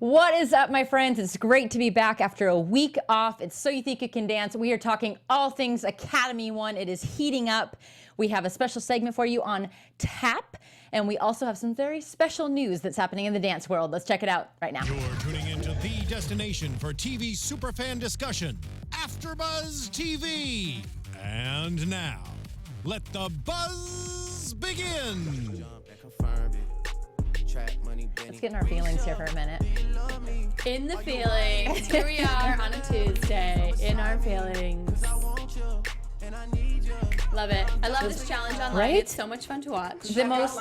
What is up, my friends? It's great to be back after a week off. It's So You Think You Can Dance. We are talking all things Academy 1. It is heating up. We have a special segment for you on tap, and we also have some very special news that's happening in the dance world. Let's check it out right now. You're tuning into the destination for TV superfan discussion, AfterBuzz TV. And now, let the buzz begin. Let's get in our feelings here for a minute. In the feelings. Here we are on a Tuesday. In our feelings. Love it. I love this challenge online. Right? It's so much fun to watch. The most,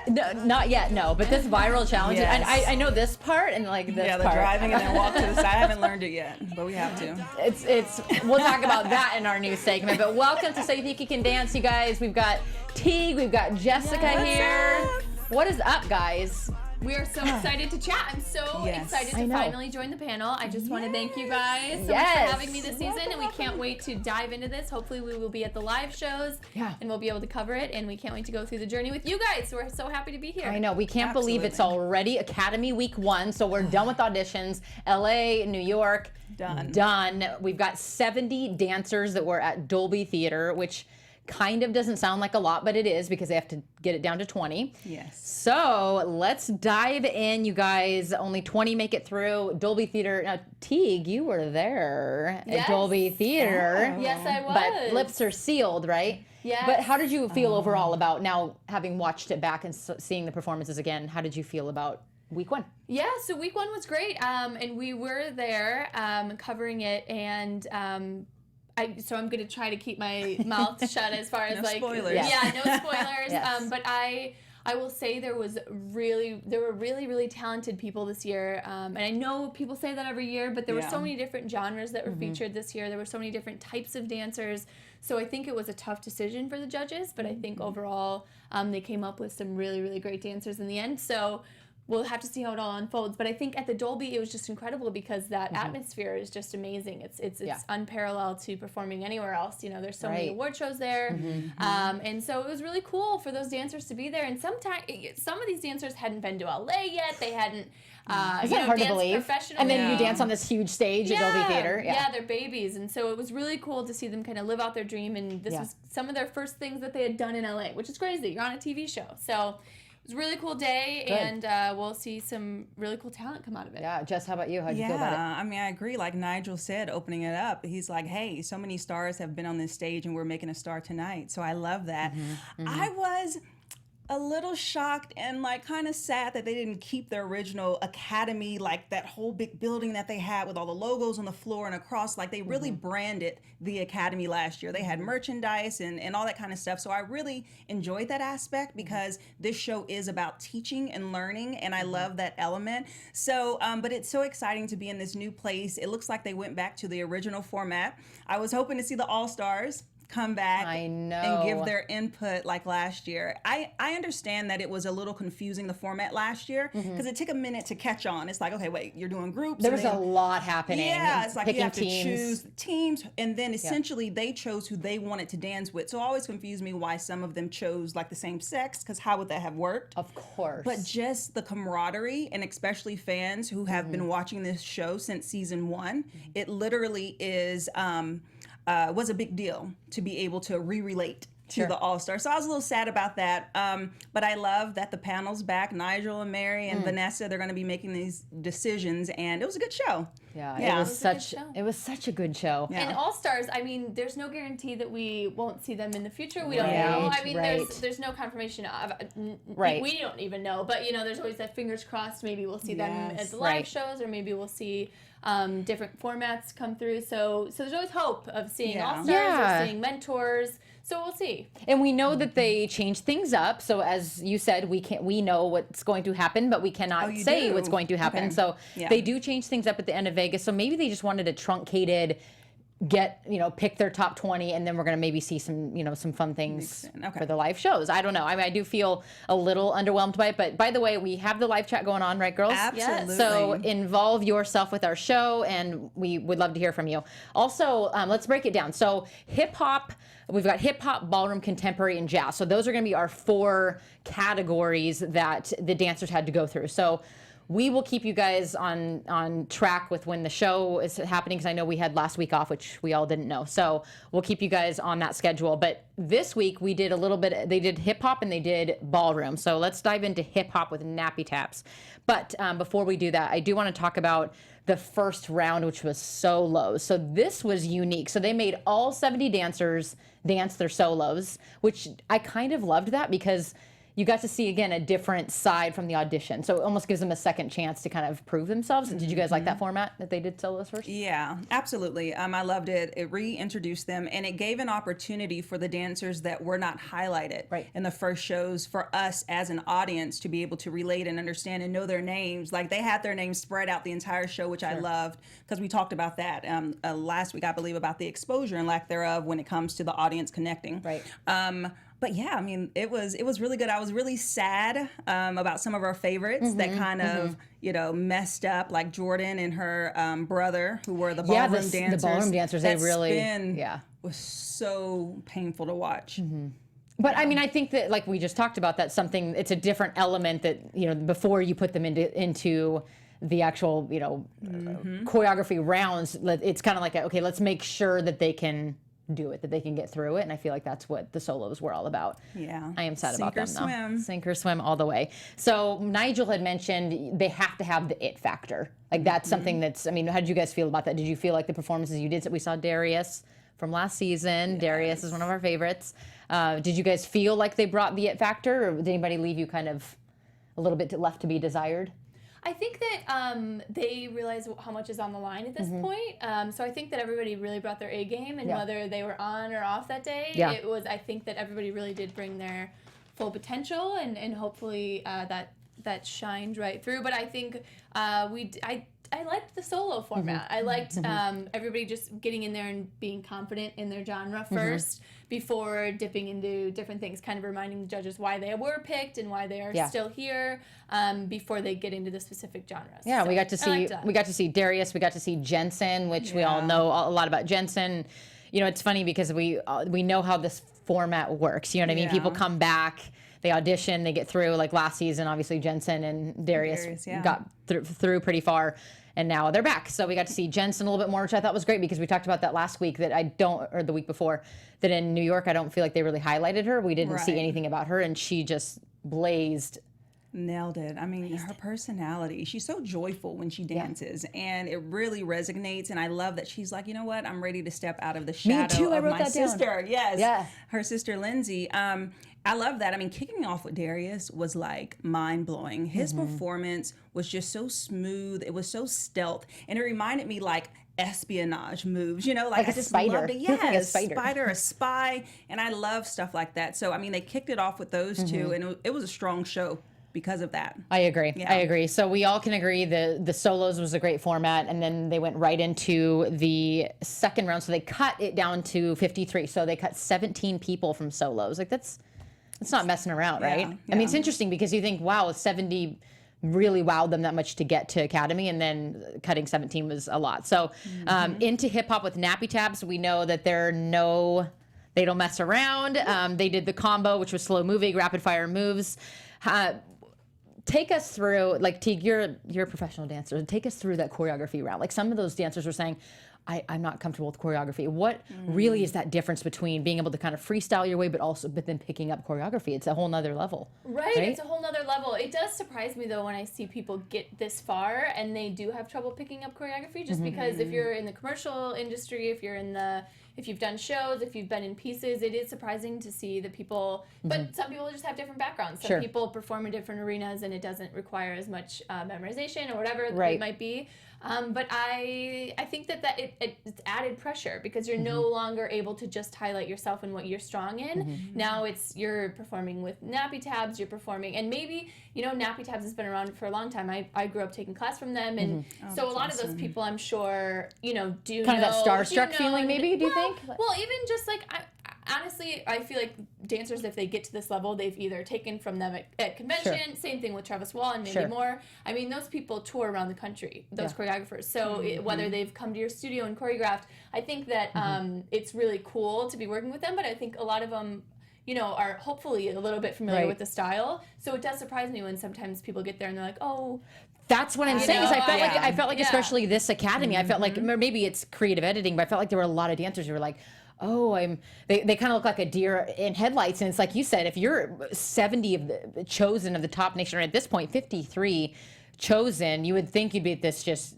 no, not yet, no. But this viral challenge, Yes. and I know this part and like this Yeah, the part. driving and then walk to the side. I haven't learned it yet, but we have to. It's. We'll talk about that in our new segment. But welcome to So You Think You Can Dance, you guys. We've got Tiege, we've got Jessica here. What is up, guys? We are so excited to chat. I'm so Yes. excited I to know. finally join the panel. I just want to thank you guys so much for Yes. having me this season, and we can't wait to dive into this. Hopefully we will be at the live shows, Yeah. and we'll be able to cover it, and we can't wait to go through the journey with you guys. So we're so happy to be here. I know, we can't believe it's Absolutely. already Academy Week 1, so we're done with auditions. LA, New York, Done. We've got 70 dancers that were at Dolby Theatre, which kind of doesn't sound like a lot, but it is because they have to get it down to 20. Yes. So let's dive in, you guys. Only 20 make it through Dolby Theatre. Now, Tiege, you were there Yes. at Dolby Theatre. Yes, I was. But lips are sealed, right? Yes. But how did you feel overall about now having watched it back and seeing the performances again? How did you feel about week 1? Yeah, so week 1 was great, and we were there covering it, and so I'm gonna try to keep my mouth shut as far as No like spoilers. yeah, no spoilers. Yes. But I will say there were really talented people this year, and I know people say that every year, but there were Yeah. so many different genres that were featured this year. There were so many different types of dancers. So I think it was a tough decision for the judges, but I think overall they came up with some really great dancers in the end. So we'll have to see how it all unfolds. But I think at the Dolby, it was just incredible because that atmosphere is just amazing. It's unparalleled to performing anywhere else. You know, there's so many Right. award shows there. And so it was really cool for those dancers to be there. And some of these dancers hadn't been to LA yet. They hadn't, Is that hard to danced believe? professionally. And then you dance on this huge stage at Dolby Theatre. Yeah, they're babies. And so it was really cool to see them kind of live out their dream. And this was some of their first things that they had done in LA, which is crazy. You're on a TV show. So it was a really cool day, Good. and we'll see some really cool talent come out of it. Yeah, Jess, how about you? How'd you feel about it? I mean, I agree. Like Nigel said, opening it up, he's like, hey, so many stars have been on this stage and we're making a star tonight. So I love that. I was a little shocked and like kind of sad that they didn't keep their original Academy, like that whole big building that they had with all the logos on the floor and across. Like they really branded the Academy last year. They had merchandise and all that kind of stuff. So I really enjoyed that aspect because this show is about teaching and learning, and I love that element. So, but it's so exciting to be in this new place. It looks like they went back to the original format. I was hoping to see the All-Stars come back I know. and give their input like last year. I understand that it was a little confusing, the format last year, because it took a minute to catch on. It's like, okay, wait, you're doing groups. There and was a then- lot happening. Yeah, it's like you picking have to teams. choose teams, and then essentially they chose who they wanted to dance with. So it always confused me why some of them chose like the same sex, because how would that have worked? Of course. But just the camaraderie, and especially fans who have been watching this show since season 1, it literally is was a big deal to be able to re-relate to the All-Star. So I was a little sad about that. But I love that the panel's back. Nigel and Mary and Vanessa, they're going to be making these decisions, and it was a good show. Yeah, Yeah. it was a good such show. it was such a good show. Yeah. And All Stars, I mean, there's no guarantee that we won't see them in the future. We don't Right, know. I mean, right. there's no confirmation of. Right. We don't even know. But you know, there's always that fingers crossed. Maybe we'll see them at Yes. the live Right. shows, or maybe we'll see different formats come through. So there's always hope of seeing Yeah. All Stars Yeah. or seeing mentors. So we'll see. And we know that they changed things up. So as you said, we know what's going to happen, but we cannot you say do? what's going to happen. Okay. So Yeah. they do change things up at the end of Vegas. So maybe they just wanted a truncated pick their top 20, and then we're going to maybe see some fun things Okay. for the live shows. I don't know. I mean, I do feel a little underwhelmed by it, but by the way, we have the live chat going on, right, girls? Absolutely. So involve yourself with our show, and we would love to hear from you. Also, let's break it down. So hip hop, we've got hip hop, ballroom, contemporary, and jazz. So those are going to be our 4 categories that the dancers had to go through. So we will keep you guys on track with when the show is happening, because I know we had last week off, which we all didn't know. So we'll keep you guys on that schedule. But this week we did a little bit, they did hip hop and they did ballroom. So let's dive into hip hop with nappy taps. But before we do that, I do want to talk about the first round, which was solos. So this was unique. So they made all 70 dancers dance their solos, which I kind of loved that, because you got to see, again, a different side from the audition. So it almost gives them a second chance to kind of prove themselves. Did you guys like that format that they did solos first? Yeah, absolutely. I loved it. It reintroduced them, and it gave an opportunity for the dancers that were not highlighted in the first shows for us as an audience to be able to relate and understand and know their names. Like, they had their names spread out the entire show, which I loved, because we talked about that last week, I believe, about the exposure and lack thereof when it comes to the audience connecting. Right. But yeah, I mean, it was really good. I was really sad about some of our favorites that kind of, messed up, like Jordan and her brother, who were the ballroom dancers. The ballroom dancers, they really, was so painful to watch. But I mean, I think that, like we just talked about, that's something, it's a different element that, before you put them into the actual, choreography rounds, it's kind of like, okay, let's make sure that they can do it, that they can get through it. And I feel like that's what the solos were all about. Yeah. I am sad about them, though. Sink or swim. Sink or swim all the way. So Nigel had mentioned they have to have the it factor. Like, that's something that's, I mean, how did you guys feel about that? Did you feel like the performances you did? We saw Darius from last season. Yes. Darius is one of our favorites. Did you guys feel like they brought the it factor, or did anybody leave you kind of a little bit left to be desired? I think that they realize how much is on the line at this point. So I think that everybody really brought their A game, and whether they were on or off that day, I think that everybody really did bring their full potential, and hopefully that shined right through. But I think I liked the solo format. I liked everybody just getting in there and being confident in their genre first before dipping into different things, kind of reminding the judges why they were picked and why they are still here before they get into the specific genres. Yeah, so we got to see Darius, we got to see Jensen, which we all know a lot about Jensen. It's funny because we know how this format works. You know what I mean? People come back, they audition, they get through. Like last season, obviously Jensen and Darius got through pretty far, and now they're back. So we got to see Jensen a little bit more, which I thought was great, because we talked about that last week, that or the week before, that in New York I don't feel like they really highlighted her. We didn't see anything about her, and she just blazed. Nailed it. I mean, her personality, she's so joyful when she dances, and it really resonates. And I love that she's like, you know what, I'm ready to step out of the shadow of my sister. Yes. Yeah. Her sister, Lindsay. I love that. I mean, kicking off with Darius was like mind-blowing. His performance was just so smooth. It was so stealth. And it reminded me like espionage moves, like I just loved it. Yes, like a spy. And I love stuff like that. So, I mean, they kicked it off with those two, and it was a strong show because of that. I agree. Yeah. I agree. So we all can agree the solos was a great format, and then they went right into the second round. So they cut it down to 53. So they cut 17 people from solos. Like, that's not messing around, right? Yeah. I mean, it's interesting because you think, wow, 70 really wowed them that much to get to Academy, and then cutting 17 was a lot. So into hip hop with nappy taps, we know that they don't mess around. They did the combo, which was slow moving, rapid fire moves. Take us through, like, Tiege, you're a professional dancer. Take us through that choreography round. Like, some of those dancers were saying, I'm not comfortable with choreography. What really is that difference between being able to kind of freestyle your way, but then picking up choreography? It's a whole nother level. Right, it's a whole nother level. It does surprise me, though, when I see people get this far and they do have trouble picking up choreography, just because if you're in the commercial industry, if you've done shows, if you've been in pieces, it is surprising to see the people, but some people just have different backgrounds. Some people perform in different arenas, and it doesn't require as much memorization or whatever it might be. But I think that it's added pressure, because you're no longer able to just highlight yourself and what you're strong in. Now you're performing with nappy tabs, you're performing, and maybe, nappy tabs has been around for a long time. I grew up taking class from them, and so a lot of those people, I'm sure, do kind of that starstruck feeling, maybe, do you think? Well, even just like, honestly, I feel like dancers, if they get to this level, they've either taken from them at convention, same thing with Travis Wall and maybe more. I mean, those people tour around the country, those choreographers. So whether they've come to your studio and choreographed, I think that it's really cool to be working with them, but I think a lot of them, are hopefully a little bit familiar with the style. So it does surprise me when sometimes people get there and they're like, oh, That's what I'm saying. Is I felt like Yeah. especially this academy, I felt like maybe it's creative editing, but I felt like there were a lot of dancers who were like, oh, they kind of look like a deer in headlights. And it's like you said, if you're 70 of the chosen of the top nation, or at this point 53 chosen, you would think you'd be at this just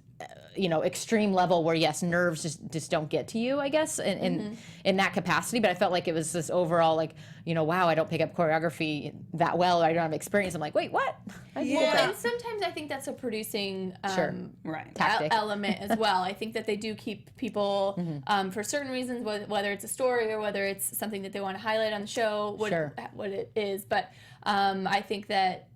extreme level where yes, nerves just don't get to you, I guess, in that capacity. But I felt like it was this overall like, wow, I don't pick up choreography that well, or I don't have experience. I'm like, wait, what? And sometimes I think that's a producing tactic element as well. I think that they do keep people for certain reasons, whether it's a story or whether it's something that they want to highlight on the show, what it is. But I think that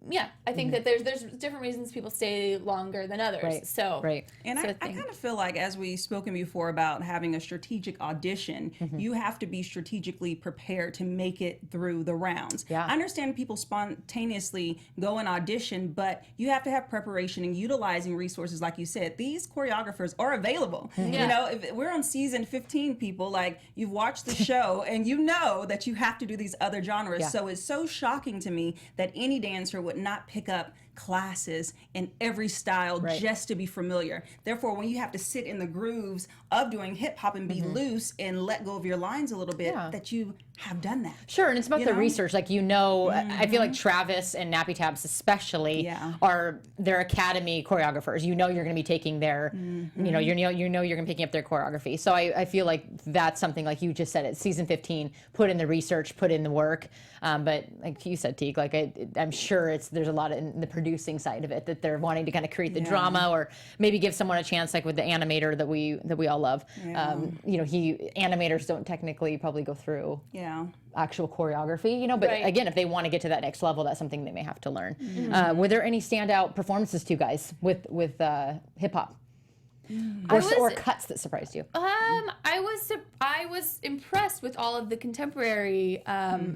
that there's different reasons people stay longer than others. And I kind of feel like, as we've spoken before about having a strategic audition, you have to be strategically prepared to make it through the rounds. I understand people spontaneously go and audition, but you have to have preparation and utilizing resources. Like you said, these choreographers are available. If we're on season 15, people, like, you've watched the show and you know that you have to do these other genres. So it's so shocking to me that any dancer would not pick up classes in every style just to be familiar. Therefore, when you have to sit in the grooves of doing hip hop and be loose and let go of your lines a little bit, that you have done that. Sure, and it's about the research. Like, I feel like Travis and Nappy Tabs especially are their academy choreographers. You're going to be taking their, you're going to be picking up their choreography. So I feel like that's something, like you just said, it's season 15, put in the research, put in the work. But like you said, Tiege, like I'm sure there's a lot in the producing side of it that they're wanting to kind of create the drama, or maybe give someone a chance, like with the animator that we all love. Animators don't technically probably go through actual choreography, but again, if they want to get to that next level, that's something they may have to learn. Were there any standout performances to you guys with hip hop? Or cuts that surprised you? I was impressed with all of the contemporary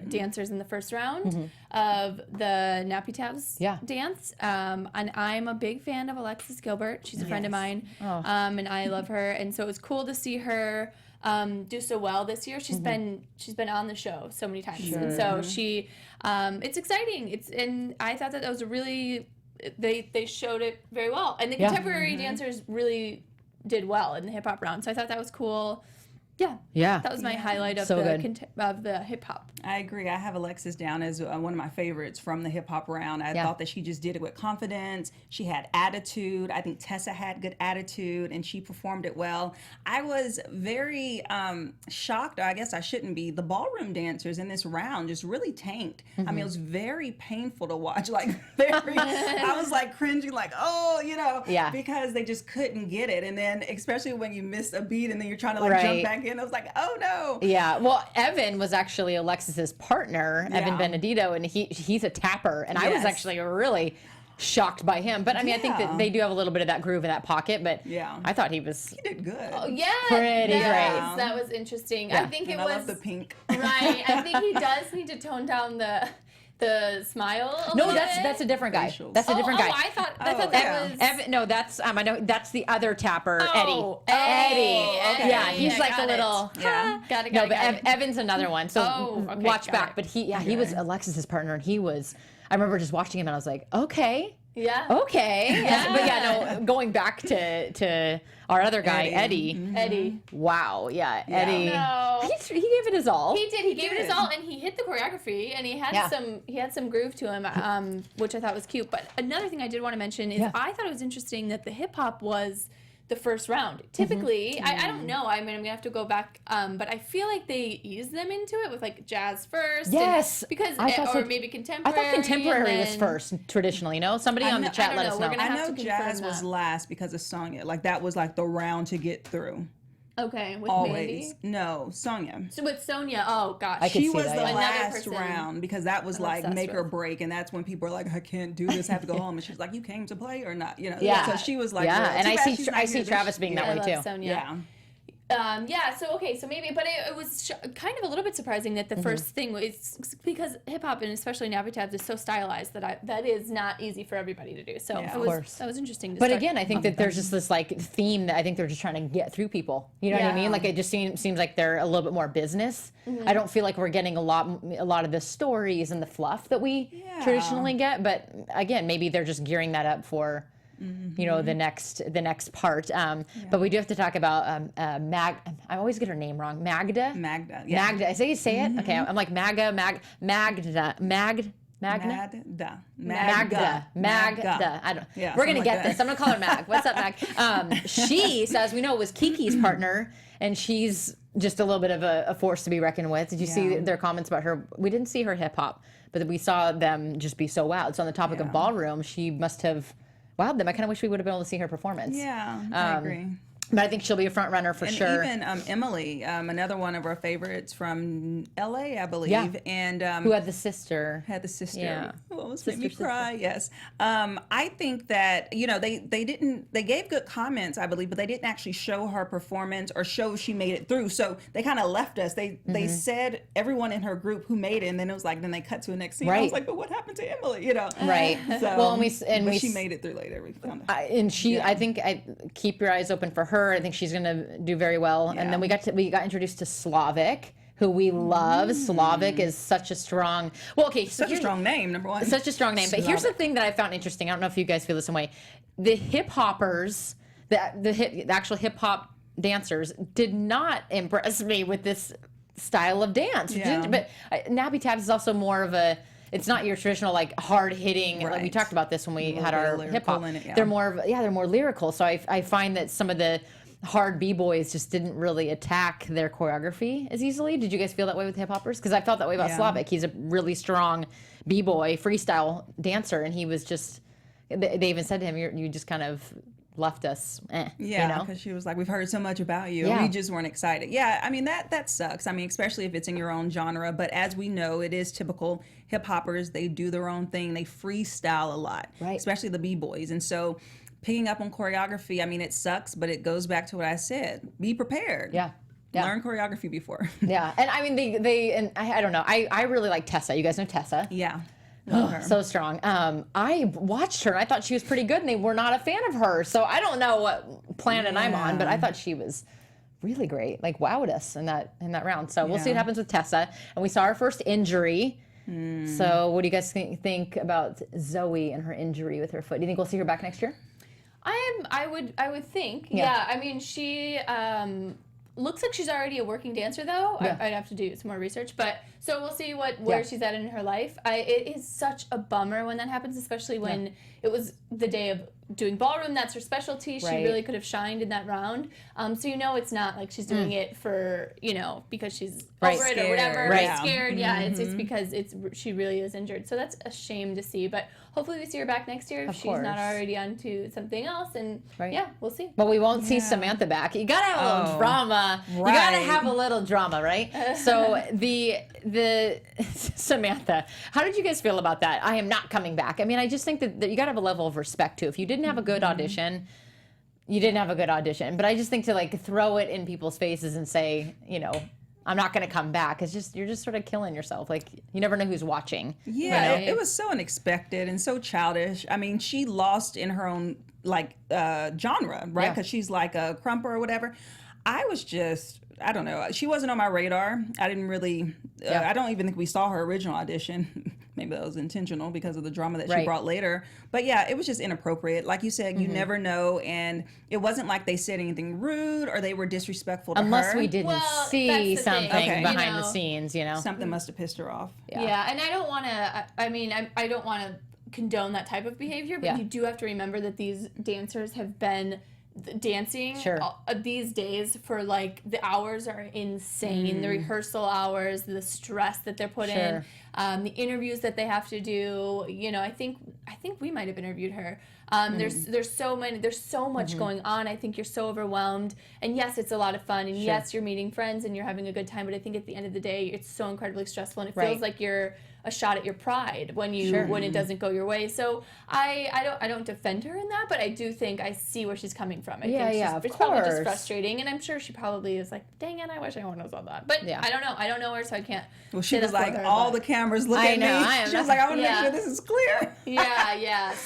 dancers in the first round of the Nappy Tabs dance. And I'm a big fan of Alexis Gilbert. She's a friend of mine, and I love her. And so it was cool to see her do so well this year. She's been on the show so many times, and so she it's exciting. And I thought that was a really. They showed it very well, and the contemporary dancers really did well in the hip hop round. So I thought that was cool. That was my highlight of the hip hop. I agree. I have Alexis down as one of my favorites from the hip hop round. I thought that she just did it with confidence. She had attitude. I think Tessa had good attitude, and she performed it well. I was very shocked, or I guess I shouldn't be. The ballroom dancers in this round just really tanked. I mean, it was very painful to watch. Like, I was like cringing, like, because they just couldn't get it. And then, especially when you miss a beat and then you're trying to jump back in, I was like, oh no. Yeah. Well, Evan was actually Alexis's partner, Evan Benedito, and he's a tapper, and I was actually really shocked by him. But I mean, I think that they do have a little bit of that groove in that pocket, but I thought he did good. Oh, yeah. Pretty great. That was interesting. I think I love the pink. Right. I think he does need to tone down the smile a No, little that's a different guy. Facials. That's a different guy. I thought that was Evan. No, that's I know that's the other tapper, Oh, Eddie. okay. Yeah, he's like got a little. Got it. No, but Evan's another one. So watch back. It. But he was Alexis's partner, and he was. I remember just watching him, and I was like, okay. Yeah. Okay. But going back to our other guy, Eddie. Eddie. Wow. Yeah. Eddie. No. He gave it his all. He did. He gave it his all, and he hit the choreography, and he had some groove to him, which I thought was cute. But another thing I did want to mention is I thought it was interesting that the hip hop was the first round. Typically, I don't know. I mean, I'm gonna have to go back, but I feel like they ease them into it with like jazz first. Yes, because maybe contemporary. I thought contemporary was first traditionally. No, somebody on the chat let us know. I know jazz was last because of Sonya. Like, that was like the round to get through. Okay, with Always. Mandy? No, Sonya. So with Sonya, oh gosh. She was that, the yeah. last round because that was like make or break, and that's when people are like, I can't do this, I have to go home. And she's like, you came to play or not? You know? Yeah. So she was like, and I see Travis Travis being that way I too. love Sonya. So maybe, but it was kind of a little bit surprising that the first thing was, because hip hop and especially nappy tabs is so stylized that is not easy for everybody to do. So that was interesting. But again, I think that there's just this like theme that I think they're just trying to get through people. You know what I mean? Like it just seems like they're a little bit more business. I don't feel like we're getting a lot of the stories and the fluff that we traditionally get. But again, maybe they're just gearing that up for. You know, the next part. But we do have to talk about I always get her name wrong. Magda. Yeah. Magda. Say it. Okay. I'm like Magda. I don't. Yeah, we're gonna get like this. I'm gonna call her Mag. What's up, Mag? She says we know it was Kiki's partner, and she's just a little bit of a force to be reckoned with. Did you see their comments about her? We didn't see her hip hop, but we saw them just be so wowed. So on the topic of ballroom, she must have wowed them. I kind of wish we would have been able to see her performance. Yeah, I agree. But I think she'll be a front runner for sure. And even Emily, another one of our favorites from LA, I believe. Yeah. And who had the sister. Yeah. Who almost made me cry. Yes. I think that, you know, they gave good comments, I believe, but they didn't actually show her performance or show she made it through. So they kind of left us. They said everyone in her group who made it, and then it was like, then they cut to the next scene. Right. I was like, but what happened to Emily? You know? Right. So, well, but she made it through later. We found out. I think keep your eyes open for her. I think she's going to do very well. Yeah. And then we got introduced to Slavic, who we love. Slavic is such a strong. Well, okay, so such a strong name, number one. Such a strong name. But here's the thing that I found interesting. I don't know if you guys feel the same way. The hip hoppers, the actual hip hop dancers, did not impress me with this style of dance. Yeah. But nappy tabs is also more of a. It's not your traditional like hard hitting. Right. Like we talked about this when we had our hip hop. Yeah. They're more lyrical. So I find that some of the hard b-boys just didn't really attack their choreography as easily. Did you guys feel that way with hip hoppers? Because I felt that way about Slavic. He's a really strong b-boy freestyle dancer, and he was just. They even said to him, "You just kind of." Left us, yeah, because she was like, we've heard so much about you, and we just weren't excited. Yeah, I mean, that sucks. I mean, especially if it's in your own genre, but as we know, it is typical hip hoppers. They do their own thing. They freestyle a lot, right? Especially the b-boys. And so picking up on choreography, I mean, it sucks, but it goes back to what I said. Be prepared. Yeah. Learn choreography before. Yeah, and I mean, they I don't know. I really like Tessa. You guys know Tessa? Yeah. So strong. I watched her and I thought she was pretty good, and they were not a fan of her. So I don't know what planet I'm on, but I thought she was really great. Like wowed us in that round. So we'll see what happens with Tessa. And we saw her first injury. So what do you guys think about Zoe and her injury with her foot? Do you think we'll see her back next year? I would think. Yeah. I mean, she looks like she's already a working dancer, though. Yeah. I'd have to do some more research, but so we'll see where she's at in her life. It is such a bummer when that happens, especially when it was the day of doing ballroom. That's her specialty. She really could have shined in that round. So it's not like she's doing it for because she's over it or whatever, scared. Yeah, it's because she really is injured. So that's a shame to see. But hopefully we see her back next year if she's not already onto something else. And we'll see. But we won't see Samantha back. You gotta have a little drama. Right. You gotta have a little drama, right? So the Samantha, how did you guys feel about that? I am not coming back. I mean, I just think that you gotta have a level of respect too. If you didn't have a good audition, you didn't have a good audition. But I just think to like throw it in people's faces and say, I'm not going to come back. It's just, you're just sort of killing yourself. Like, you never know who's watching. Yeah, it was so unexpected and so childish. I mean, she lost in her own, genre, right? Because she's like a crumper or whatever. I was just, I don't know. She wasn't on my radar. I didn't really, I don't even think we saw her original audition. Maybe that was intentional because of the drama that she brought later. But yeah, it was just inappropriate. Like you said, you never know. And it wasn't like they said anything rude or they were disrespectful to her. Unless we didn't see something behind the scenes, Something must have pissed her off. Yeah, and I don't want to, I don't want to condone that type of behavior, but you do have to remember that these dancers have been dancing these days for the hours are insane. The rehearsal hours, the stress that they're put in, the interviews that they have to do. I think we might have interviewed her. There's so much going on. I think you're so overwhelmed, and yes, it's a lot of fun, and yes, you're meeting friends and you're having a good time, but I think at the end of the day, it's so incredibly stressful, and it feels like you're a shot at your pride when it doesn't go your way. So I don't defend her in that, but I do think I see where she's coming from. I think it's probably just frustrating, and I'm sure she probably is like, dang it, I wish I wouldn't have said that. But I don't know her, so I can't. Well, she was like, all the cameras look at me. She was like, I want to make sure this is clear.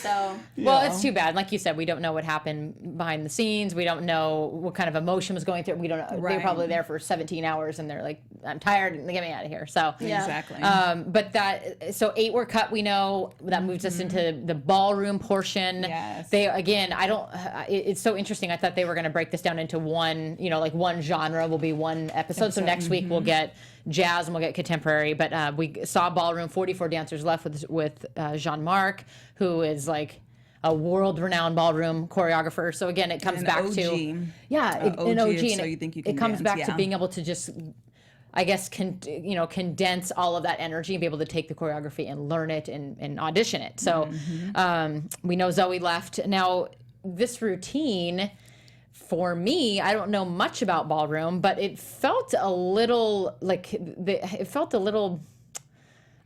So. Well, it's too bad. Like you said, we don't know what happened behind the scenes. We don't know what kind of emotion was going through. We don't know. They were probably there for 17 hours, and they're like, I'm tired, and get me out of here. So exactly. But so 8 were cut. We know that moves us into the ballroom portion. Yes. They again, I don't. It's so interesting. I thought they were going to break this down into one. Like one genre will be one episode. So next week we'll get jazz and we'll get contemporary. But we saw ballroom. 44 dancers left with Jean-Marc, who is like a world-renowned ballroom choreographer. So again, it comes back OG. to an OG, and so you think you can it comes dance, back to being able to just, I guess, condense all of that energy and be able to take the choreography and learn it and audition it. So we know Zoe left. Now, this routine, for me, I don't know much about ballroom, but it felt a little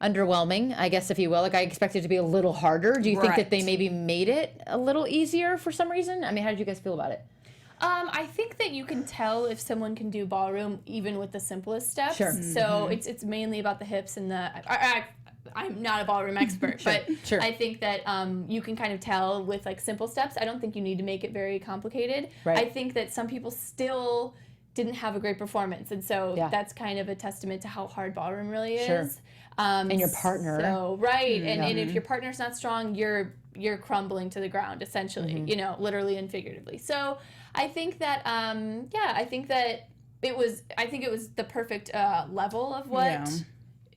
underwhelming, I guess, if you will. Like, I expected it to be a little harder. Do you think that they maybe made it a little easier for some reason? I mean, how did you guys feel about it? I think that you can tell if someone can do ballroom even with the simplest steps. Sure. So it's mainly about the hips and the. I'm not a ballroom expert, but I think that you can kind of tell with like simple steps. I don't think you need to make it very complicated. Right. I think that some people still didn't have a great performance, and so that's kind of a testament to how hard ballroom really is. Sure. And your partner. So and if your partner's not strong, you're crumbling to the ground essentially, literally and figuratively. So I think that I think it was the perfect level of what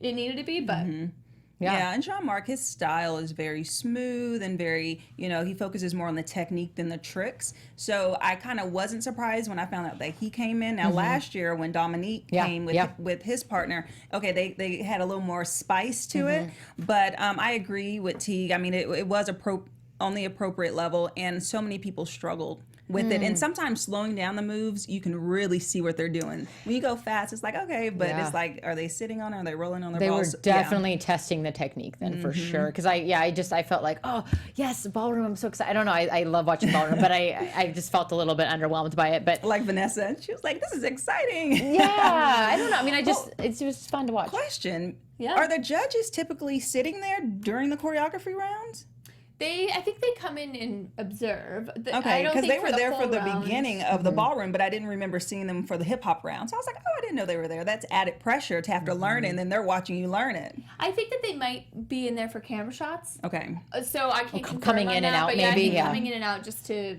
it needed to be, but. Yeah, and Jean-Marc, his style is very smooth and very, he focuses more on the technique than the tricks. So I kind of wasn't surprised when I found out that he came in. Now, last year when Dominique came with his partner, okay, they had a little more spice to it. But I agree with Tiege. I mean, it was on the appropriate level, and so many people struggled with it. And sometimes slowing down the moves, you can really see what they're doing. When you go fast, it's like, okay, but it's like, are they sitting on it? Are they rolling on their balls? They were definitely testing the technique then, for sure. Because I felt like, oh, yes, ballroom, I'm so excited. I don't know, I love watching ballroom, but I just felt a little bit underwhelmed by it. But like Vanessa, she was like, this is exciting. Yeah, I don't know. I mean, it was fun to watch. Question, are the judges typically sitting there during the choreography rounds? I think they come in and observe. Okay, because they were there for the beginning of the ballroom, but I didn't remember seeing them for the hip hop round. So I was like, oh, I didn't know they were there. That's added pressure to have to learn it, and then they're watching you learn it. I think that they might be in there for camera shots. Okay. So I can't confirm coming on in that, and out, but maybe. Coming in and out just to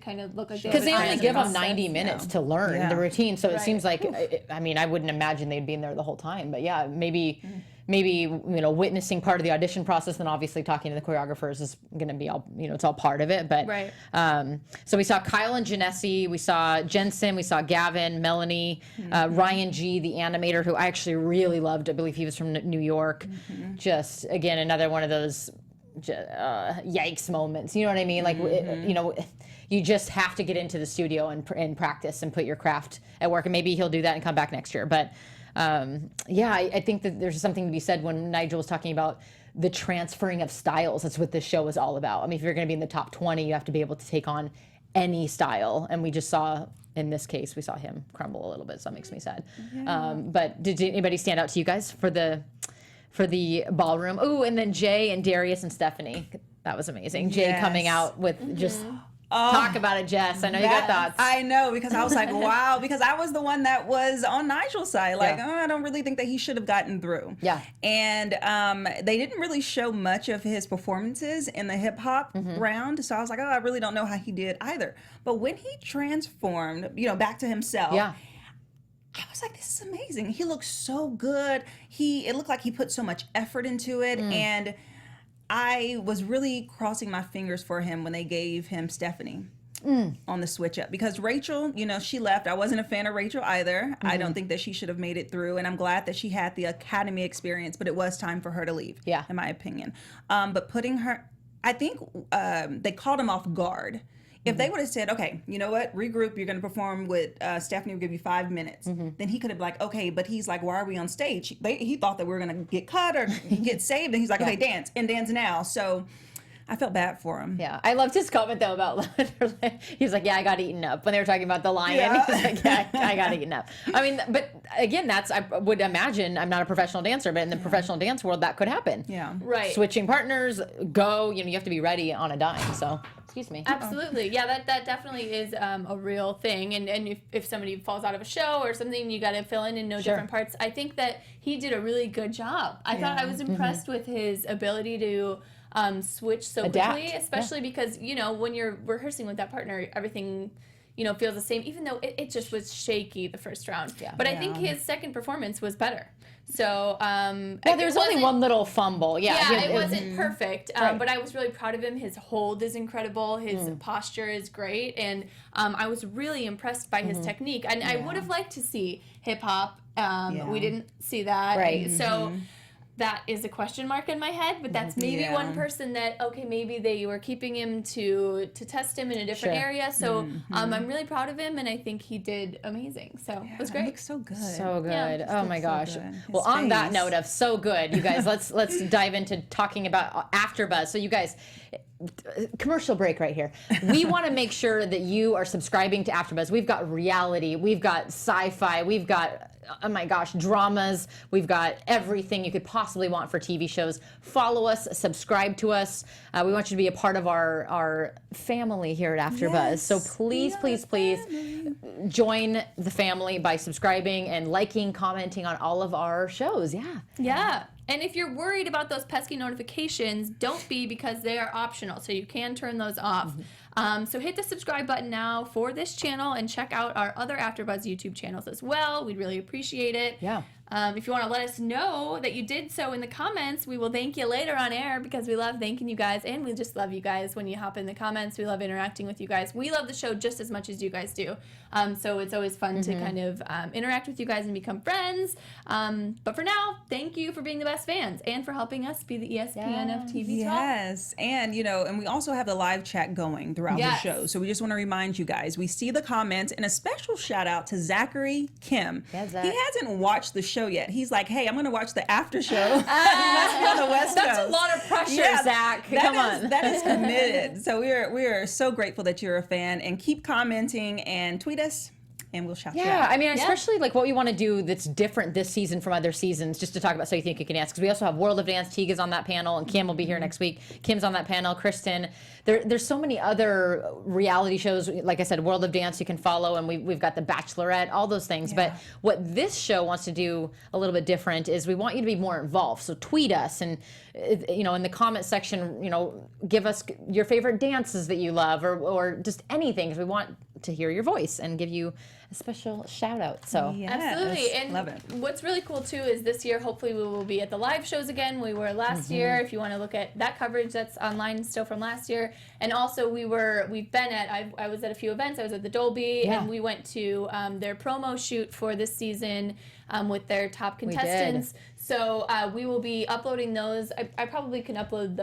kind of look like because they only give them 90 minutes to learn the routine, so it seems like I mean, I wouldn't imagine they'd be in there the whole time, but yeah, maybe witnessing part of the audition process, and obviously talking to the choreographers is going to be all, it's all part of it. But so we saw Kyle and Janesse, we saw Jensen, we saw Gavin, Melanie, Ryan G, the animator, who I actually really loved. I believe he was from New York. Just again, another one of those yikes moments. You know what I mean? Like you just have to get into the studio and practice and put your craft at work. And maybe he'll do that and come back next year. But I think that there's something to be said when Nigel was talking about the transferring of styles. That's what this show is all about. I mean, if you're going to be in the top 20, you have to be able to take on any style. And we just saw, in this case, we saw him crumble a little bit. So that makes me sad. But did anybody stand out to you guys for the ballroom? Oh, and then Jay and Darius and Stephanie. That was amazing. Jay coming out with just... talk about it, Jess. I know you got thoughts. I know, because I was like, wow, because I was the one that was on Nigel's side. Like, I don't really think that he should have gotten through. Yeah. And they didn't really show much of his performances in the hip hop round. So I was like, I really don't know how he did either. But when he transformed, back to himself. Yeah. I was like, this is amazing. He looked so good. It looked like he put so much effort into it. And I was really crossing my fingers for him when they gave him Stephanie on the switch up, because Rachel, she left. I wasn't a fan of Rachel either. I don't think that she should have made it through, and I'm glad that she had the Academy experience, but it was time for her to leave, in my opinion. But putting her, I think they caught him off guard. If they would have said, okay, you know what, regroup, you're going to perform with Stephanie, will give you 5 minutes, then he could have been like, okay, but he's like, why are we on stage? He thought that we were going to get cut or get saved, and he's like, okay, dance, and dance now. So I felt bad for him. Yeah, I loved his comment though about he's like, yeah, I got eaten up when they were talking about the lion. Yeah. He's like, yeah, I got eaten up. I mean, but again, I would imagine, I'm not a professional dancer, but in the professional dance world, that could happen. Yeah. Right. Switching partners, go. You have to be ready on a dime. So, excuse me. Absolutely. Yeah, that definitely is a real thing. And if somebody falls out of a show or something, you got to fill in and know different parts. I think that he did a really good job. I thought I was impressed with his ability to switch so quickly, especially because, when you're rehearsing with that partner, everything, feels the same, even though it just was shaky the first round. Yeah. But I think his second performance was better. So, there was only one little fumble. Yeah, it wasn't perfect, but I was really proud of him. His hold is incredible. His posture is great. And I was really impressed by his technique. And I would have liked to see hip hop. We didn't see that. Right. So that is a question mark in my head, but that's maybe one person that, okay, maybe they were keeping him to test him in a different area. So I'm really proud of him, and I think he did amazing. So it was great. Looks so good. So good. Yeah, oh my gosh. good. Well, His on that face. note of so good, you guys, let's dive into talking about AfterBuzz. So you guys, commercial break right here. We want to make sure that you are subscribing to AfterBuzz. We've got reality, we've got sci-fi, we've got, oh my gosh, dramas. We've got everything you could possibly want for TV shows. Follow us, subscribe to us. We want you to be a part of our family here at AfterBuzz. Yes, So please join the family by subscribing and liking, commenting on all of our shows. Yeah. Yeah. And if you're worried about those pesky notifications, don't be, because they are optional. So you can turn those off. So hit the subscribe button now for this channel and check out our other AfterBuzz YouTube channels as well. We'd really appreciate it. Yeah. If you want to let us know that you did so in the comments, we will thank you later on air, because we love thanking you guys, and we just love you guys when you hop in the comments. We love interacting with you guys. We love the show just as much as you guys do. So it's always fun to kind of interact with you guys and become friends. But for now, thank you for being the best fans and for helping us be the ESPN of TV talk. Yes, and and we also have the live chat going throughout the show. So we just want to remind you guys, we see the comments, and a special shout out to Zachary Kim. Yeah, Zach. He hasn't watched the show yet. He's like, hey, I'm going to watch the after show. He must be on the West Coast. That's a lot of pressure, Zach. Come on. That is committed. So we are so grateful that you're a fan, and keep commenting and tweet us, and we'll shout you Yeah, out. I mean, especially like what we want to do that's different this season from other seasons, just to talk about So You Think You Can Dance, because we also have World of Dance. Tiege's on that panel, and Kim will be here next week. Kim's on that panel, Kristen. There's so many other reality shows. Like I said, World of Dance you can follow, and we've got The Bachelorette, all those things. Yeah. But what this show wants to do a little bit different is we want you to be more involved. So tweet us, and in the comment section, give us your favorite dances that you love, or just anything, because we want to hear your voice and give you a special shout out. So Yes, Absolutely. And love it. what's really cool too is this year, hopefully we will be at the live shows again. We were last year. If you want to look at that coverage, that's online still from last year. And also I was at a few events. I was at the Dolby, and we went to their promo shoot for this season with their top contestants. So we will be uploading those. I probably can upload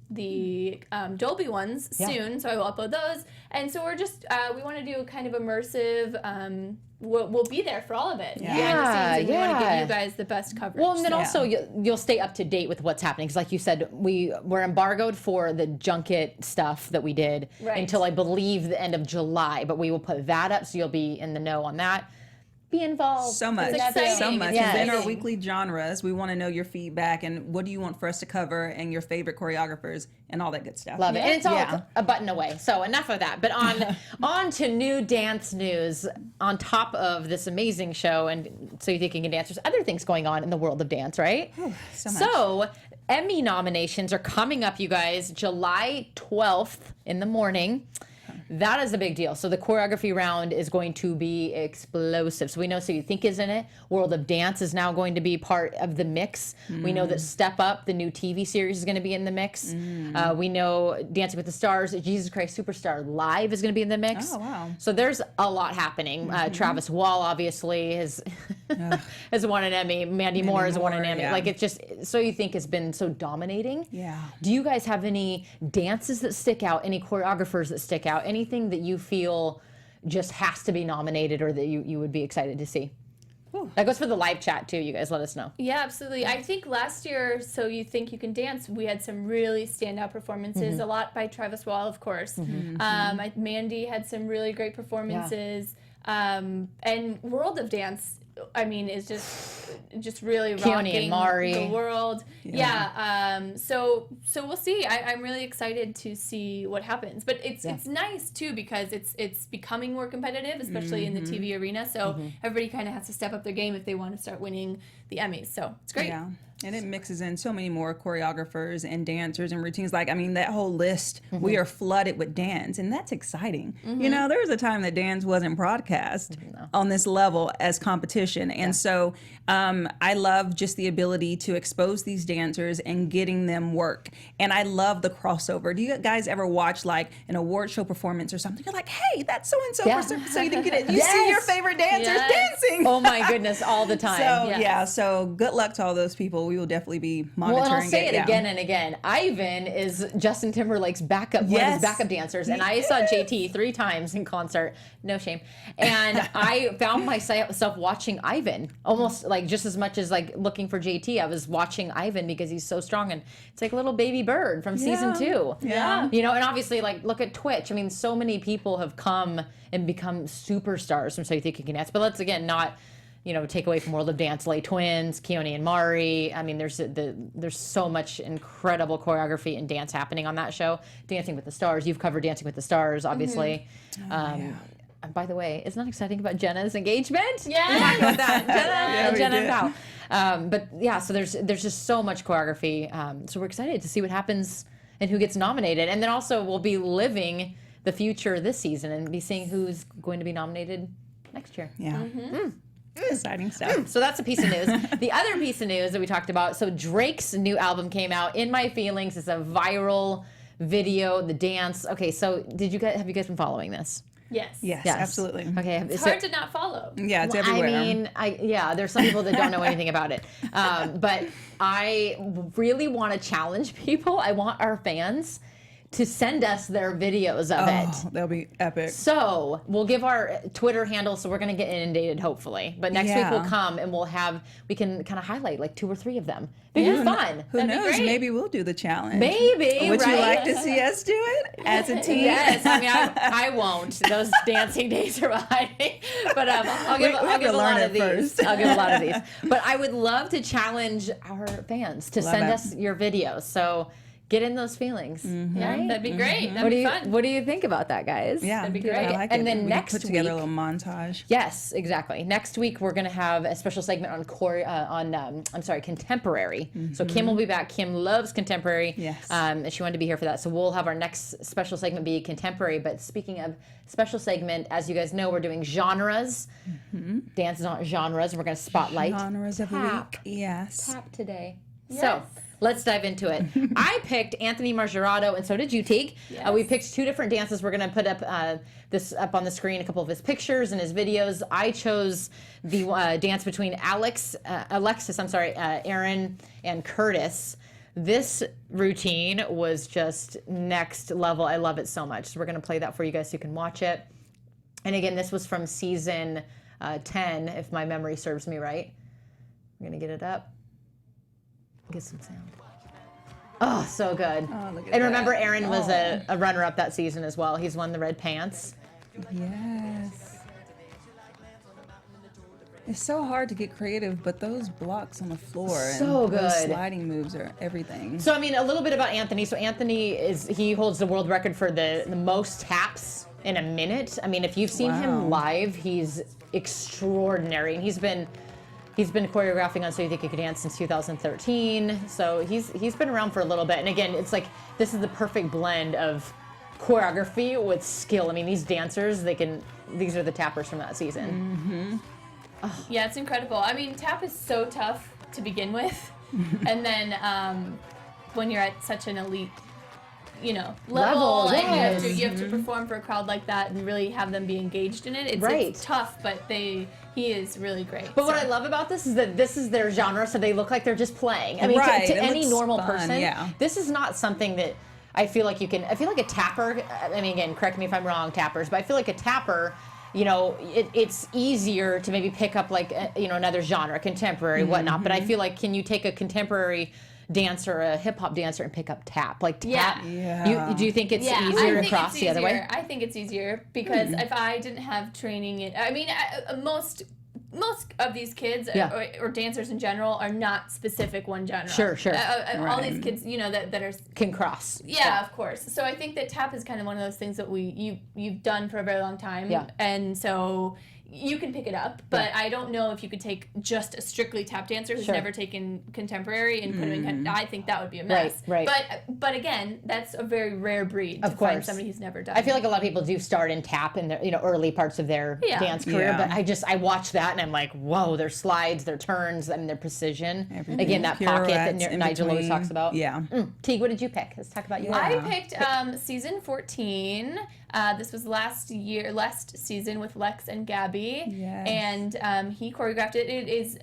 the Dolby ones soon, so I will upload those. And so we're just we want to do a kind of immersive. We'll be there for all of it. behind the scenes, and we want to give you guys the best coverage. Well, and then also you'll stay up to date with what's happening, because like you said, we're embargoed for the junket stuff that we did until I believe the end of July, but we will put that up, so you'll be in the know on that. Be involved. So much. exciting. So much. Yeah. And then our weekly genres, we want to know your feedback and what do you want for us to cover, and your favorite choreographers and all that good stuff. Love it. And it's all a button away. So enough of that. But on to new dance news. On top of this amazing show, and So You Think You Can Dance, there's other things going on in the world of dance, right? So much. So Emmy nominations are coming up, you guys, July 12th in the morning. That is a big deal. So the choreography round is going to be explosive. So we know So You Think is in it. World of Dance is now going to be part of the mix. We know that Step Up, the new TV series, is going to be in the mix. We know Dancing with the Stars, Jesus Christ Superstar Live is going to be in the mix. Oh, wow. So there's a lot happening. Travis Wall obviously has won an Emmy. Mandy Moore has won an Emmy. Yeah. Like, it's just, So You Think has been so dominating. Yeah. Do you guys have any dances that stick out? Any choreographers that stick out? anything that you feel just has to be nominated or that you would be excited to see? That goes for the live chat too. You guys let us know. Yeah, absolutely. I think last year, So You Think You Can Dance, we had some really standout performances. A lot by Travis Wall, of course. Mandy had some really great performances. And World of Dance, I mean, is just really rocking and Mari. the world. So we'll see. I'm really excited to see what happens. But it's nice too because it's becoming more competitive, especially in the TV arena. So everybody kind of has to step up their game if they want to start winning the Emmys. So it's great. Yeah. And it mixes in so many more choreographers and dancers and routines. Like, I mean, that whole list, we are flooded with dance, and that's exciting. You know, there was a time that dance wasn't broadcast on this level as competition. And so I love just the ability to expose these dancers and getting them work. And I love the crossover. Do you guys ever watch like an award show performance or something? You're like, hey, that's so-and-so so you can get it. You see your favorite dancers dancing. Oh my goodness, all the time. So so good luck to all those people. We will definitely be monitoring. Well, and I'll say it again and again. Ivan is Justin Timberlake's backup, one of his backup dancers, and I saw JT 3 times in concert. No shame. And I found myself watching Ivan almost like just as much as like looking for JT. I was watching Ivan because he's so strong, and it's like a little baby bird from season 2. Yeah. You know, and obviously like look at Twitch. I mean, so many people have come and become superstars from So You Think You Can Dance. But let's again not, you know, take away from World of Dance, Lay Twins, Keone and Mari. I mean, there's so much incredible choreography and dance happening on that show. Dancing with the Stars. You've covered Dancing with the Stars, obviously. And by the way, isn't that exciting about Jenna's engagement? Yeah. We talked about that. Jenna and Val. But yeah, so there's just so much choreography. So we're excited to see what happens and who gets nominated. And then also we'll be living the future this season and be seeing who's going to be nominated next year. Yeah. Exciting stuff. So that's a piece of news. The other piece of news that we talked about, so Drake's new album came out, In My Feelings. It's a viral video, the dance. Okay, so have you guys been following this? Yes. Yes, absolutely. Okay. It's hard to not follow. Yeah, it's everywhere. I mean, there's some people that don't know anything about it. But I really want to challenge people. I want our fans to send us their videos of it. That'll be epic. So we'll give our Twitter handle, so we're going to get inundated, hopefully. But next week we'll come and we can kind of highlight like 2 or 3 of them. It'd be fun. Who knows? Maybe we'll do the challenge. Maybe. Would you like to see us do it as a team? Yes. I mean, I won't. Those dancing days are behind me. But I'll give a lot of these. I'll give a lot of these. But I would love to challenge our fans to send us your videos. So get in those feelings. Yeah, that'd be great. That'd be fun. What do you think about that, guys? Yeah, that'd be great. I like and it. then We next can put together week, a little montage. Yes, exactly. Next week we're going to have a special segment on contemporary. So Kim will be back. Kim loves contemporary. Yes. And she wanted to be here for that. So we'll have our next special segment be contemporary. But speaking of special segment, as you guys know, we're doing genres. Dance genres. And we're going to spotlight Genres of the week. Yes. tap today. Yes. So let's dive into it. I picked Anthony Margerato, and so did you, Tiege. Yes. We picked 2 different dances. We're going to put up up on the screen, a couple of his pictures and his videos. I chose the dance between Aaron and Curtis. This routine was just next level. I love it so much. So we're going to play that for you guys so you can watch it. And again, this was from season 10, if my memory serves me right. I'm going to get it up. Get some sound. Oh, so good. Oh, look at and remember, that. Aaron was a runner-up that season as well. He's won the red pants. Yes. It's so hard to get creative, but those blocks on the floor So and those good. sliding moves are everything. So, I mean, a little bit about Anthony. So, Anthony he holds the world record for the most taps in a minute. I mean, if you've seen him live, he's extraordinary. And he's been choreographing on So You Think You Can Dance since 2013. So he's been around for a little bit. And again, it's like this is the perfect blend of choreography with skill. I mean, these dancers, these are the tappers from that season. Yeah, it's incredible. I mean, tap is so tough to begin with. And then when you're at such an elite, level and you have to perform for a crowd like that and really have them be engaged in it. It's tough, but he is really great. But what I love about this is that this is their genre, so they look like they're just playing. I mean, to any normal person, this is not something that I feel like a tapper, I mean, again, correct me if I'm wrong, tappers, but I feel like a tapper, you know, it's easier to maybe pick up like, you know, another genre, contemporary, whatnot. But I feel like, can you take a contemporary dancer, a hip hop dancer, and pick up tap? Like tap, do you think it's easier to cross the other way? I think it's easier because if I didn't have training, most of these kids or dancers in general are not specific one genre. Sure. All these kids, you know, that are can cross. Yeah, of course. So I think that tap is kind of one of those things that you've done for a very long time. Yeah. And so you can pick it up, but I don't know if you could take just a strictly tap dancer who's never taken contemporary and put him in. I think that would be a mess. Right. But again, that's a very rare breed to find somebody who's never done. I feel like a lot of people do start in tap in their, you know, early parts of their dance career, but I watch that and I'm like, whoa, their slides, their turns, I mean, their precision. Everything. Again, that pocket that Pirouettes Nigel always talks about. Yeah. Teague, what did you pick? Let's talk about you. I picked season 14. This was last season with Lex and Gabby. Yes. And he choreographed it. It is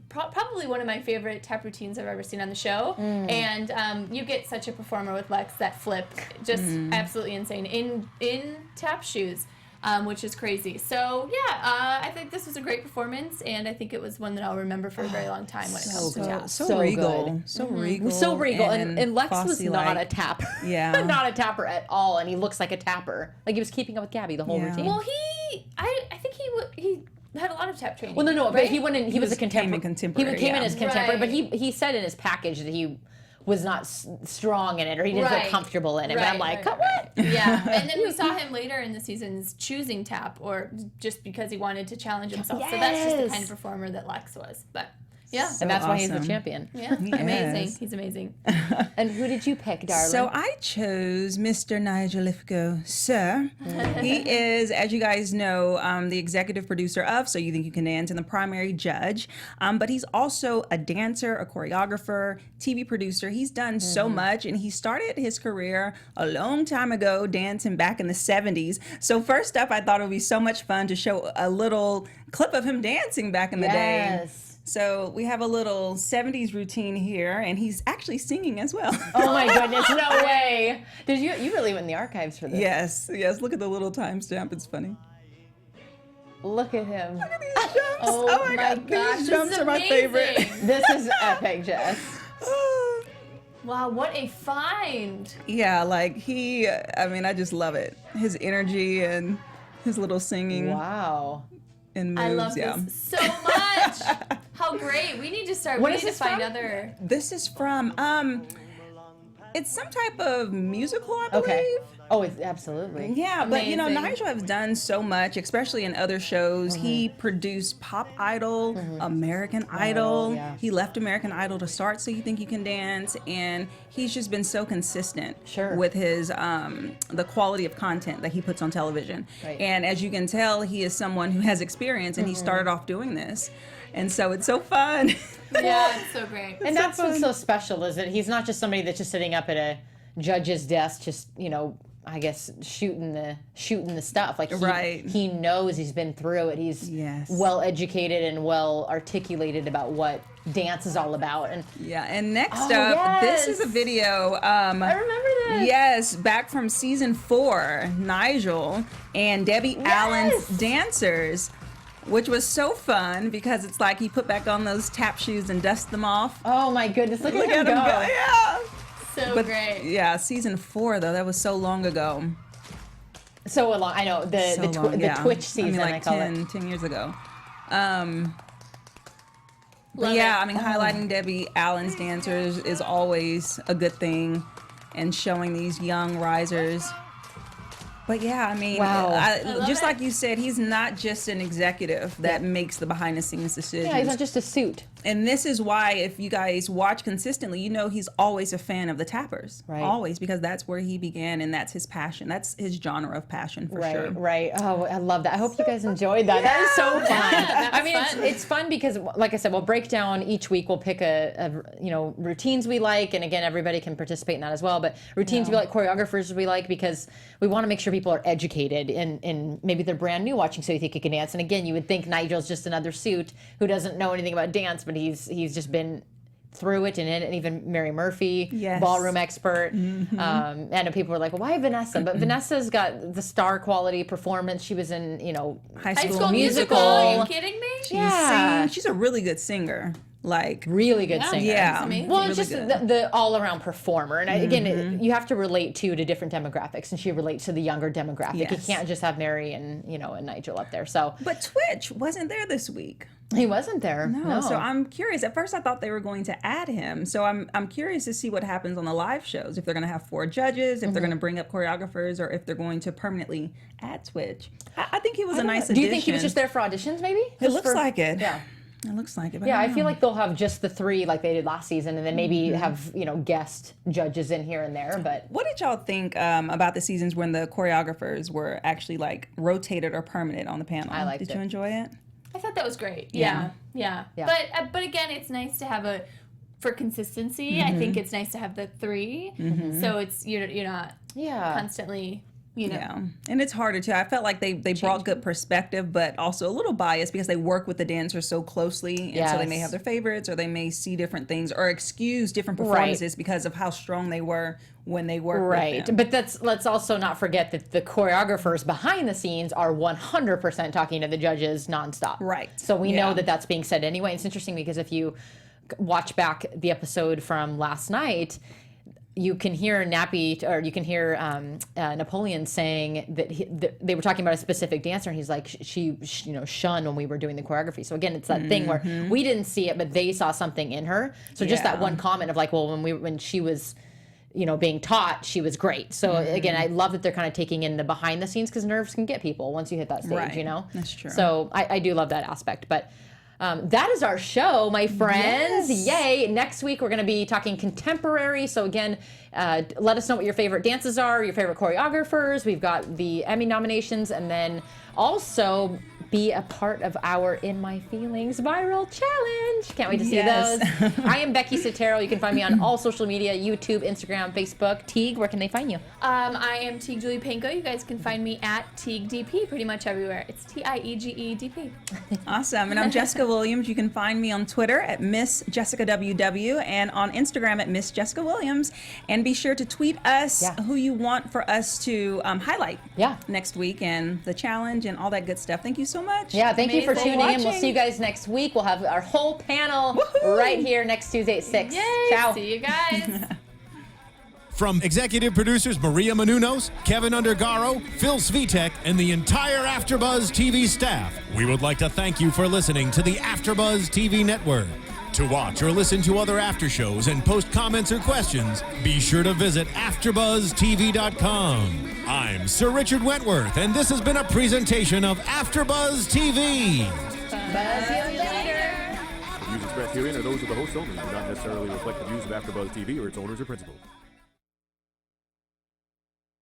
probably one of my favorite tap routines I've ever seen on the show. And you get such a performer with Lex, that flip, just absolutely insane in tap shoes. Which is crazy. So I think this was a great performance, and I think it was one that I'll remember for a very long time when it comes to tap. So regal. Good. So regal. So regal. And Lex was not a tapper. Yeah. Not a tapper at all, and he looks like a tapper. Like he was keeping up with Gabby the whole routine. Well, I think he had a lot of tap training. Well, no, right? but he went in. He was a came in contemporary. He came in as contemporary, but he said in his package that he was not strong in it, or he didn't feel comfortable in it. But I'm like, what? Yeah, and then we saw him later in the seasons choosing tap, or just because he wanted to challenge himself. Yes. So that's just the kind of performer that Lex was. But yeah, And that's why he's the awesome. champion. yeah, amazing. He's amazing. And who did you pick, darling? So I chose Mr. Nigel Lythgoe, sir. He is, as you guys know, the executive producer of So You Think You Can Dance and the primary judge. But he's also a dancer, a choreographer, TV producer. He's done so much, and he started his career a long time ago dancing back in the 70s. So first up, I thought it would be so much fun to show a little clip of him dancing back in the day. So we have a little 70s routine here, and he's actually singing as well. Oh my goodness, no way. Did you really went in the archives for this? Yes. Look at the little timestamp. It's funny. Look at him. Look at these jumps. Oh my God. gosh, These this jumps is are my favorite. amazing. This is epic, Jess. Wow, what a find. Yeah, like I just love it. His energy and his little singing Wow. and moves. I love this so much. How great. We need to start. What we is need to this find from? other. This is from it's some type of musical, I believe. Okay. Oh, it's absolutely. Yeah, but you know, Amazing. Nigel has done so much, especially in other shows. He produced Pop Idol, American Idol. yeah. He left American Idol to start So You Think You Can Dance, and he's just been so consistent with his the quality of content that he puts on television. Right. And as you can tell, he is someone who has experience, and he started off doing this, and so it's so fun. Yeah, it's so great. And that's what's so special, is that he's not just somebody that's just sitting up at a judge's desk, just, you know, I guess shooting the stuff. Like he knows, he's been through it. He's well educated and well articulated about what dance is all about. And and next up, this is a video. I remember this. Yes, back from season 4, Nigel and Debbie Allen's dancers, which was so fun because it's like he put back on those tap shoes and dust them off. Oh my goodness, look at him go. Yeah. So great. Yeah, season 4 though, that was so long ago. So long. I know the Twitch season. I call 10 years ago. But yeah, I mean, highlighting Debbie Allen's dancers is always a good thing, and showing these young risers. But yeah, I mean, just like you said, he's not just an executive that makes the behind-the-scenes decisions. Yeah, he's not just a suit. And this is why, if you guys watch consistently, you know he's always a fan of the tappers. Right. Always, because that's where he began, and that's his passion. That's his genre of passion, for sure. Right. Oh, I love that. I hope you guys enjoyed that. That is so fun. I mean, it's fun because, like I said, we'll break down each week. We'll pick routines we like, and again, everybody can participate in that as well. But routines we like, choreographers we like, because we want to make sure people are educated, and maybe they're brand new watching So You Think You Can Dance. And again, you would think Nigel's just another suit who doesn't know anything about dance, but he's just been threw it and in it, and even Mary Murphy, Yes. ballroom expert. And people were like, well, why Vanessa? But Vanessa's got the star quality performance. She was in, High High School School Musical. Are you kidding me? Yeah. She's a really good singer. Like, Really good singer. yeah. That's amazing. Well, Really it's just good. the all-around performer, and again, you have to relate to different demographics, and she relates to the younger demographic. You Yes. can't just have Mary and and Nigel up there. So but Twitch wasn't there this week. he wasn't there. No. So I'm curious. At first, I thought they were going to add him. So I'm curious to see what happens on the live shows. If they're going to have 4 judges, if they're going to bring up choreographers, or if they're going to permanently add Twitch. I think he was a nice addition. Do you think he was just there for auditions? Maybe It looks like it. Yeah. It looks like it. But Yeah, I don't feel know. like they'll have just the 3 like they did last season, and then maybe have guest judges in here and there. But What did y'all think about the seasons when the choreographers were actually like rotated or permanent on the panel? I liked Did it. you enjoy it? I thought that was great. Yeah. Yeah. Yeah. But again, it's nice to have for consistency. I think it's nice to have the 3. So it's you're not constantly Yeah, and it's harder too. I felt like they brought good perspective, but also a little bias because they work with the dancers so closely, and so they may Yes. have their favorites, or they may see different things, or excuse different performances because of how strong they were when they worked with them. But let's also not forget that the choreographers behind the scenes are 100% talking to the judges nonstop. Right. So we know Yeah. that that's being said anyway. It's interesting because if you watch back the episode from last night, you can hear Napoleon saying that they were talking about a specific dancer, and he's like, she shunned when we were doing the choreography. So again, it's that thing where we didn't see it, but they saw something in her. So just that Yeah. one comment of like, well, when she was being taught, she was great. So again, I love that they're kind of taking in the behind the scenes, because nerves can get people once you hit that stage, Right. That's true. So I do love that aspect. But that is our show, my friends. Yes. Yay. Next week, we're going to be talking contemporary. So again, let us know what your favorite dances are, your favorite choreographers. We've got the Emmy nominations, and then also be a part of our In My Feelings viral challenge. Can't wait to see Yes. those. I am Becky Sattero. You can find me on all social media, YouTube, Instagram, Facebook. Tiege, where can they find you? I am Tiege Dooley-Panko. You guys can find me at TiegeDP pretty much everywhere. It's TIEGEDP. Awesome. And I'm Jessica Williams. You can find me on Twitter at Miss Jessica WW and on Instagram at Miss Jessica Williams. And be sure to tweet us who you want for us to highlight next week, and the challenge and all that good stuff. Thank you so much. Yeah, thank you for Amazing. tuning in. We'll Watching. see you guys next week. We'll have our whole panel Woohoo! right here next Tuesday at 6. Yay! Ciao. See you guys. From executive producers Maria Menounos, Kevin Undergaro, Phil Svitek, and the entire AfterBuzz TV staff, we would like to thank you for listening to the AfterBuzz TV network. To watch or listen to other after shows and post comments or questions, be sure to visit AfterBuzzTV.com. I'm Sir Richard Wentworth, and this has been a presentation of AfterBuzz TV. Buzz you later. The views expressed herein are those of the hosts only and do not necessarily reflect the views of AfterBuzz TV or its owners or principals.